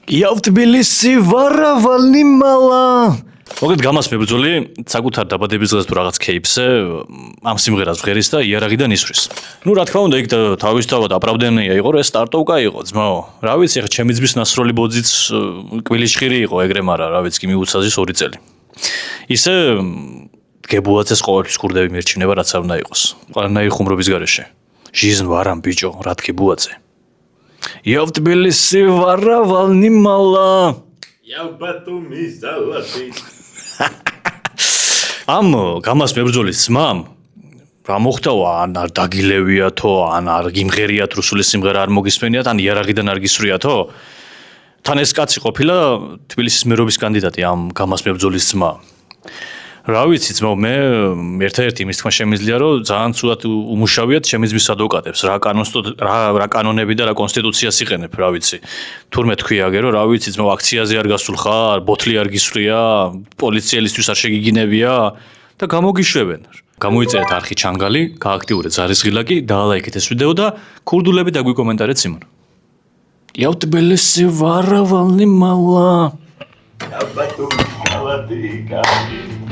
Я в Тбилиси варавал немало. მოგეთ გამას მებრძოლი საკუთარ დაბადების დღეს თუ რაღაც кейფზე ამ სიმღერას ვღერის და იარაღიდან ისვრის. ნუ რა თქმა უნდა იქ თავისთავად აპრავდენია იყო ეს სტარტოვკა იყო ძმაო. რა ვიცი ახლა ჩემი ძმის ნასროლი ბოძიც კვილიშხირი იყო ეგრე მაგრამ რა ვიცი კი მიუცაზის 2 წელი. ისე გებუაძეს ყოველთვის ქურდები მერჩინება რაც არ უნდა იყოს. ყველანაირი ხუმრობის გარეშე. жизнь варам ბიჭო რა თქებუაძე. Я в Тбилиси воровал немало. Я в Батуми золотый. ამ გამას მებრძოლის ძმამ რა მოხდაო ან არ დაგილევიათო ან არ გიმღერიათ რუსული სიმღერა არ მოგისმენიათ ან იარაღიდან არ გისვრიათო თან ეს კაცი ყოფილა თბილისის მერობის კანდიდატი ამ გამას მებრძოლის ძმა რა ვიცი ძმაო მე ერთ-ერთი იმის თქმა შემიძლია რომ ძალიან ცუდად უმუშავიათ ჩემი ძმის ადვოკატებს რა კანონები და რა კონსტიტუციას იყენებ რა ვიცი თურმე თქვიაგე რომ რა ვიცი ძმაო აქციაზე არ გასულ ხარ ბოთლი არ გისვრია პოლიციელისთვის არ შეგიგინებია და გამოგიშვებენ გამოიწერეთ არხი ჩანგალი გააქტიურეთ ზარისღილაკი დაალაიქეთ ეს ვიდეო და ქურდულები დაგვიკომენტარეთ სიმონ Я в Тбилиси воровал немало. Я в Батуми золотый.